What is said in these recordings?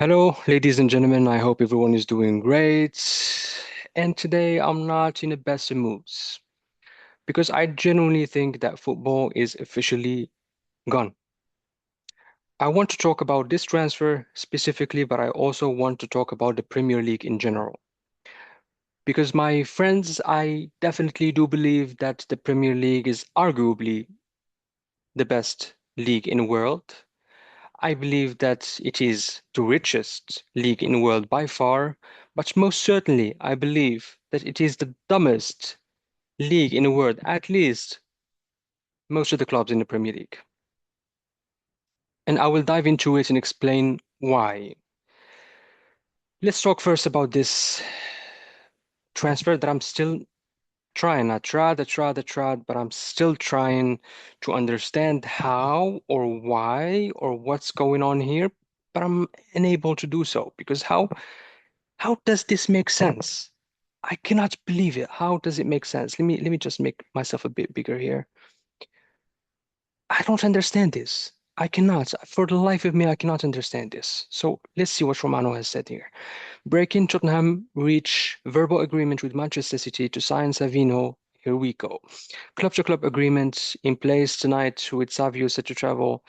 Hello, ladies and gentlemen. I hope everyone is doing great. And today I'm not in the best of moods because I genuinely think that football is officially gone. I want to talk about this transfer specifically, but I also want to talk about the Premier League in general. Because my friends, I definitely do believe that the Premier League is arguably the best league in the world. I believe that it is the richest league in the world by far, but most certainly I believe that it is the dumbest league in the world, at least most of the clubs in the Premier League. And I will dive into it and explain why. Let's talk first about this transfer that I'm still trying. I tried, but I'm still trying to understand how or why or what's going on here, but I'm unable to do so because how does this make sense? I cannot believe it. How does it make sense? Let me just make myself a bit bigger here. I don't understand this. I cannot. For the life of me, I cannot understand this. So let's see what Romano has said here. Breaking Tottenham reach verbal agreement with Manchester City to sign Savinho. Here we go. Club-to-club agreement in place tonight with Savio set to travel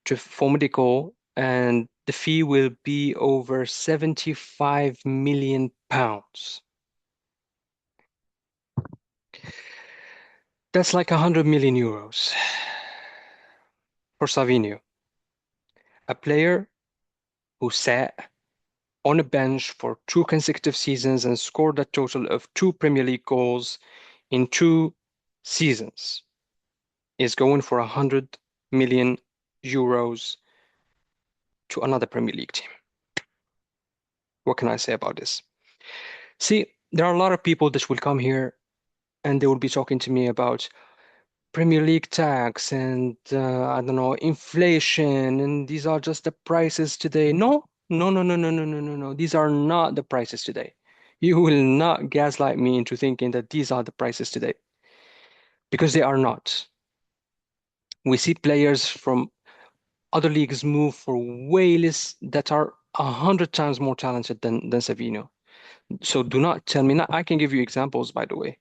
to for medical, and the fee will be over 75 million pounds. That's like 100 million euros for Savinho, a player who sat on a bench for two consecutive seasons and scored a total of two Premier League goals in two seasons, is going for 100 million euros to another Premier League team. What can I say about this? See, there are a lot of people that will come here and they will be talking to me about Premier League tax and I don't know, inflation, and these are just the prices today. No, no, no, no, no, no, no, no, no. These are not the prices today. You will not gaslight me into thinking that these are the prices today because they are not. We see players from other leagues move for way less that are 100 times more talented than Savinho. So do not tell me. Not, I can give you examples, by the way.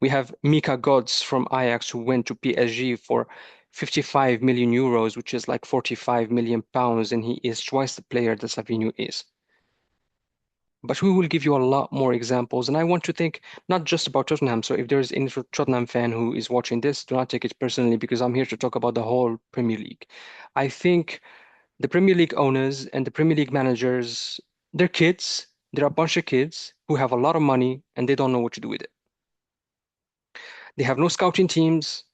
We have Mika Godz from Ajax who went to PSG for 55 million euros, which is like 45 million pounds, and he is twice the player that Savinho is. But we will give you a lot more examples, and I want to think not just about Tottenham. So if there is any Tottenham fan who is watching this, do not take it personally because I'm here to talk about the whole Premier League. I think the Premier League owners and the Premier League managers, they're kids. They're a bunch of kids who have a lot of money and they don't know what to do with it. They have no scouting teams.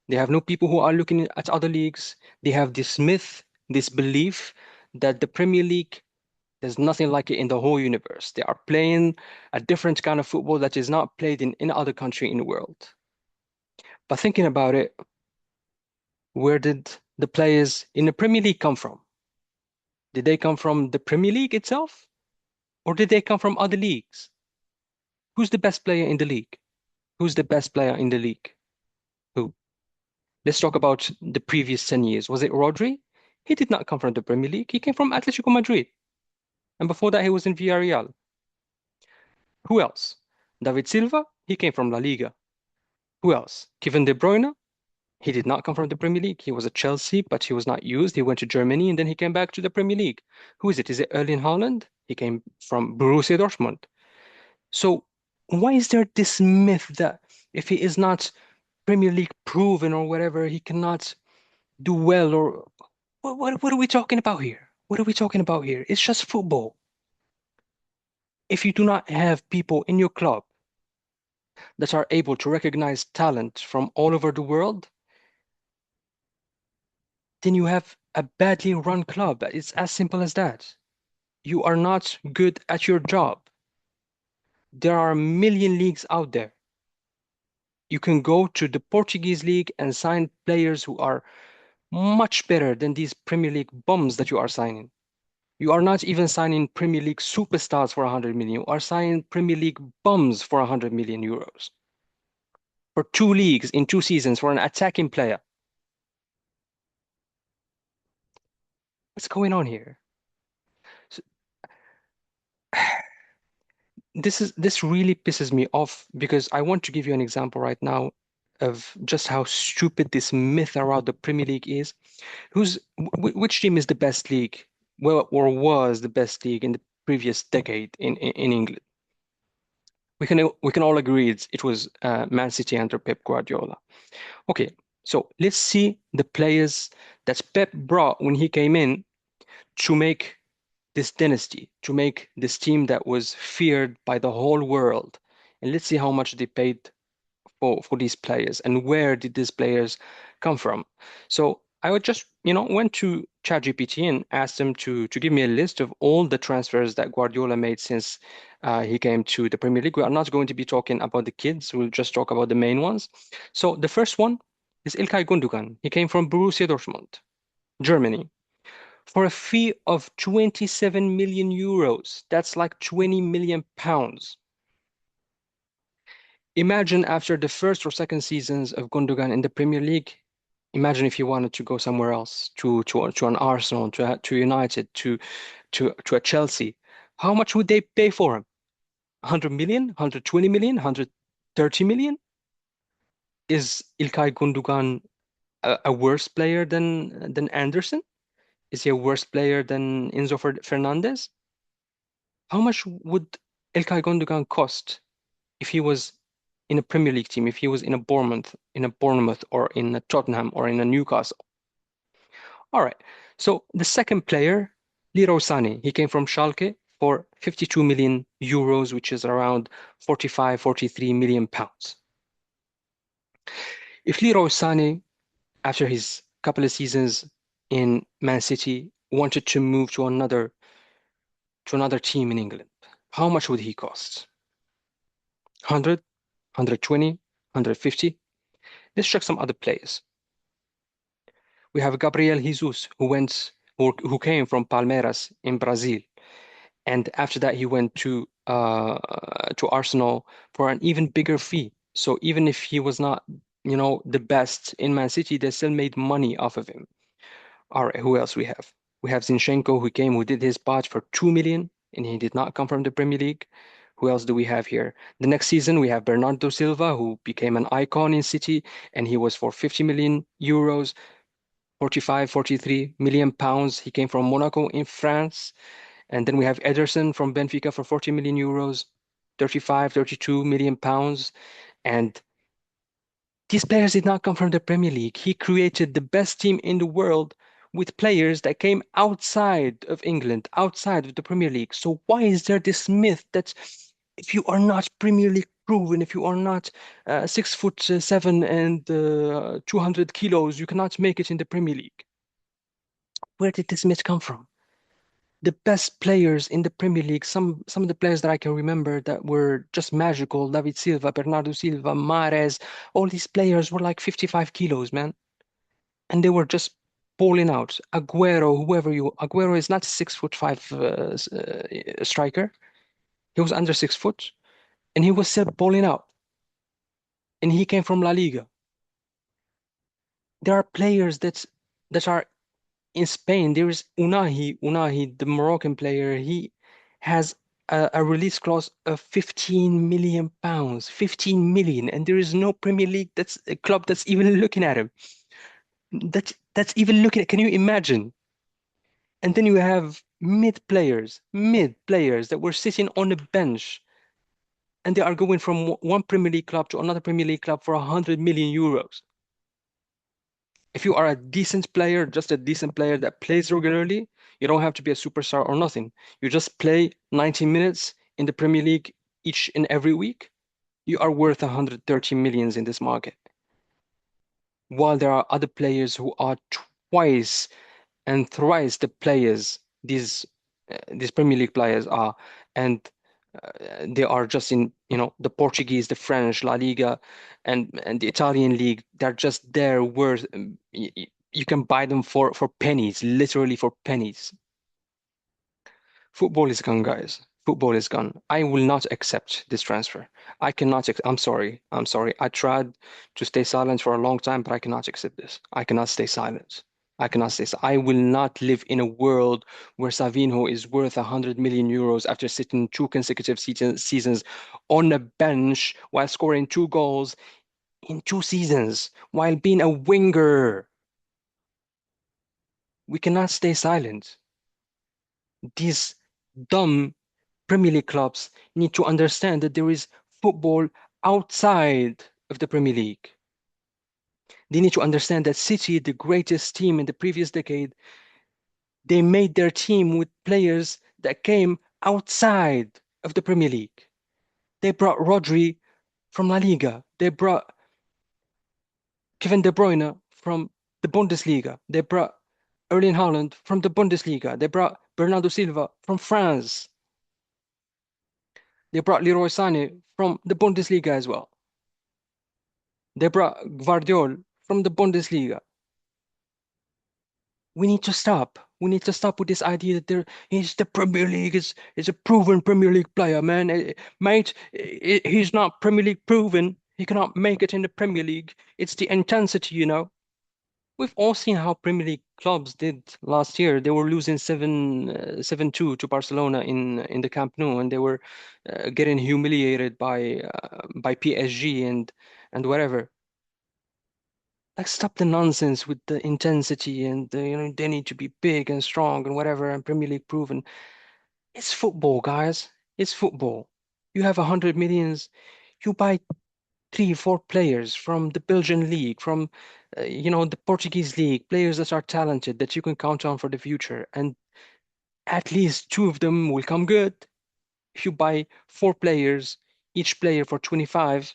They have no people who are looking at other leagues. They have this myth, this belief that the Premier League, there's nothing like it in the whole universe. They are playing a different kind of football that is not played in any other country in the world. But thinking about it, where did the players in the Premier League come from? Did they come from the Premier League itself? Or did they come from other leagues? Who's the best player in the league? Who's the best player in the league? Who? Let's talk about the previous 10 years. Was it Rodri? He did not come from the Premier League. He came from Atletico Madrid. And before that, he was in Villarreal. Who else? David Silva? He came from La Liga. Who else? Kevin De Bruyne? He did not come from the Premier League. He was at Chelsea, but he was not used. He went to Germany and then he came back to the Premier League. Who is it? Is it Erling Haaland? He came from Borussia Dortmund. So why is there this myth that if he is not Premier League proven or whatever, he cannot do well? Or what are we talking about here? What are we talking about here? It's just football. If you do not have people in your club that are able to recognize talent from all over the world, then you have a badly run club. It's as simple as that. You are not good at your job. There are a million leagues out there. You can go to the Portuguese league and sign players who are much better than these Premier League bums that you are signing. You are not even signing Premier League superstars for 100 million. You are signing Premier League bums for 100 million euros. For two leagues in two seasons for an attacking player. What's going on here? So this really pisses me off because I want to give you an example right now of just how stupid this myth around the Premier League is. Which team is the best league? Well, or was the best league in the previous decade in England? We can all agree it was Man City under Pep Guardiola. Okay, so let's see the players that Pep brought when he came in to make this dynasty, to make this team that was feared by the whole world. And let's see how much they paid for these players and where did these players come from. So I would just, went to ChatGPT and asked them to give me a list of all the transfers that Guardiola made since he came to the Premier League. We are not going to be talking about the kids. We'll just talk about the main ones. So the first one is İlkay Gundogan. He came from Borussia Dortmund, Germany, for a fee of 27 million euros. That's like 20 million pounds. Imagine after the first or second seasons of Gundogan in the Premier League, imagine if he wanted to go somewhere else, to an Arsenal, to United, to a Chelsea. How much would they pay for him? 100 million, 120 million, 130 million? Is İlkay Gundogan a worse player than Anderson? Is he a worse player than Enzo Fernandez? How much would İlkay Gundogan cost if he was in a Premier League team, if he was in a Bournemouth or in a Tottenham or in a Newcastle? All right. So the second player, Leroy Sané, he came from Schalke for 52 million euros, which is around 45, 43 million pounds. If Leroy Sané, after his couple of seasons in Man City, wanted to move to another team in England, how much would he cost? 100, 120, 150? Let's check some other players. We have Gabriel Jesus, who came from Palmeiras in Brazil, and after that he went to Arsenal for an even bigger fee. So even if he was not, the best in Man City, they still made money off of him. All right, who else we have? We have Zinchenko, who did his part for 2 million, and he did not come from the Premier League. Who else do we have here? The next season, we have Bernardo Silva, who became an icon in City, and he was for 50 million euros, 45, 43 million pounds. He came from Monaco in France. And then we have Ederson from Benfica for 40 million euros, 35, 32 million pounds. And these players did not come from the Premier League. He created the best team in the world with players that came outside of England, outside of the Premier League. So why is there this myth that if you are not Premier League proven, if you are not 6'7" and 200 kilos, you cannot make it in the Premier League? Where did this myth come from? The best players in the Premier League, some of the players that I can remember that were just magical, David Silva, Bernardo Silva, Mahrez, all these players were like 55 kilos, man. And they were just balling out. Aguero is not a 6'5" striker. He was under 6 foot and he was still balling out. And he came from La Liga. There are players that are in Spain. There is Unahi, the Moroccan player. He has a release clause of 15 million pounds, 15 million, and there is no Premier League that's a club that's even looking at him. That's even looking at. Can you imagine? And then you have mid players that were sitting on the bench, and they are going from one Premier League club to another Premier League club for 100 million euros. If you are a decent player, just a decent player that plays regularly, you don't have to be a superstar or nothing. You just play 90 minutes in the Premier League each and every week. You are worth 130 millions in this market. While there are other players who are twice and thrice the players these Premier League players are, and they are just in, the Portuguese, the French, La Liga, and the Italian league. They're just there worth. You can buy them for pennies, literally for pennies. Football is gone, guys. Football is gone. I will not accept this transfer. I cannot. I'm sorry. I'm sorry. I tried to stay silent for a long time, but I cannot accept this. I cannot stay silent. I cannot say so. I will not live in a world where Savinho is worth 100 million euros after sitting two consecutive seasons on a bench while scoring two goals in two seasons while being a winger. We cannot stay silent. These dumb Premier League clubs need to understand that there is football outside of the Premier League. They need to understand that City, the greatest team in the previous decade, they made their team with players that came outside of the Premier League. They brought Rodri from La Liga. They brought Kevin De Bruyne from the Bundesliga. They brought Erling Haaland from the Bundesliga. They brought Bernardo Silva from France. They brought Leroy Sané from the Bundesliga as well. They brought Gvardiol from the Bundesliga. We need to stop. We need to stop with this idea that there is the Premier League is a proven Premier League player, man. Mate, he's not Premier League proven. He cannot make it in the Premier League. It's the intensity, you know. We've all seen how Premier League clubs did last year. They were losing 7-2 to Barcelona in the Camp Nou, and they were getting humiliated by PSG and whatever. Like, stop the nonsense with the intensity and they need to be big and strong and whatever and Premier League proven. It's football, guys. It's football. You have 100 millions. You buy three, four players from the Belgian league, from the Portuguese league, players that are talented that you can count on for the future, and at least two of them will come good. If you buy four players, each player for 25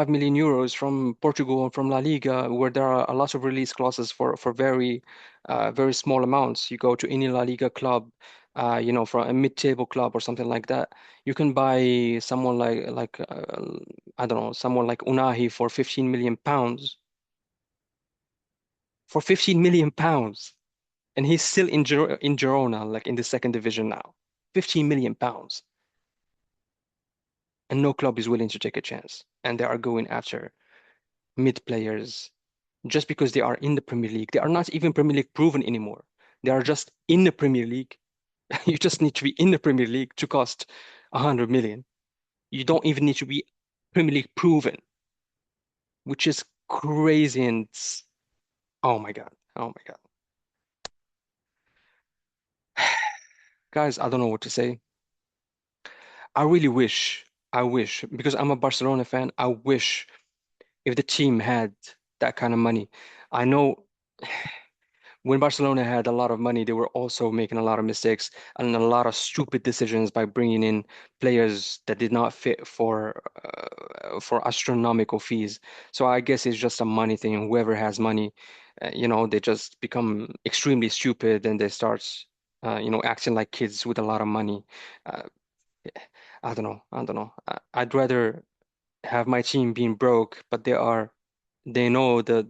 million euros from Portugal and from La Liga, where there are a lot of release clauses for very small amounts. You go to any La Liga club, for a mid-table club or something like that. You can buy someone like I don't know, someone like Unahi for 15 million pounds. For 15 million pounds, and he's still in Girona, like in the second division now. 15 million pounds, and no club is willing to take a chance, and they are going after mid players just because they are in the Premier League. They are not even Premier League proven anymore. They are just in the Premier League. You just need to be in the Premier League to cost 100 million. You don't even need to be Premier League proven, which is crazy. And oh my God. Oh my God. Guys, I don't know what to say. I really wish, because I'm a Barcelona fan, I wish if the team had that kind of money. I know when Barcelona had a lot of money, they were also making a lot of mistakes and a lot of stupid decisions by bringing in players that did not fit for astronomical fees. So I guess it's just a money thing. Whoever has money, they just become extremely stupid and they start, acting like kids with a lot of money. Uh, I don't know. I don't know. I'd rather have my team being broke, but they know the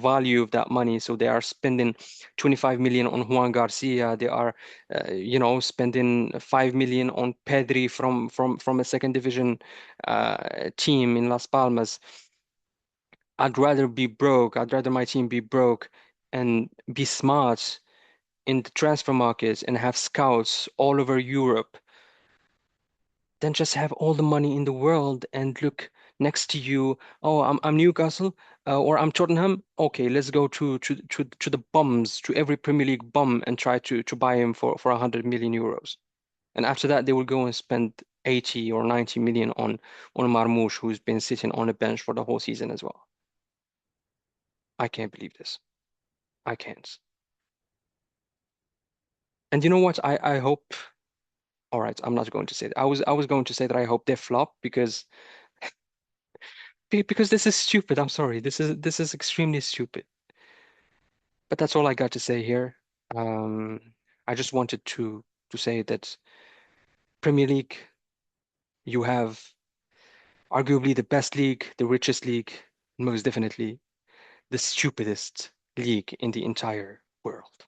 value of that money, so they are spending 25 million on Juan Garcia. They are spending 5 million on Pedri from a second division team in Las Palmas. I'd rather my team be broke and be smart in the transfer markets and have scouts all over Europe than just have all the money in the world and look next to you. Oh, I'm Newcastle, or I'm Tottenham. Okay, let's go to the bums, to every Premier League bum, and try to buy him for 100 million euros. And after that, they will go and spend 80 or 90 million on Marmoush, who's been sitting on a bench for the whole season as well. I can't believe this. I can't. And you know what? I hope. All right, I'm not going to say that. I was going to say that I hope they flop because this is stupid. I'm sorry. This is extremely stupid. But that's all I got to say here. Um, I just wanted to say that Premier League, you have arguably the best league, the richest league, most definitely the stupidest league in the entire world.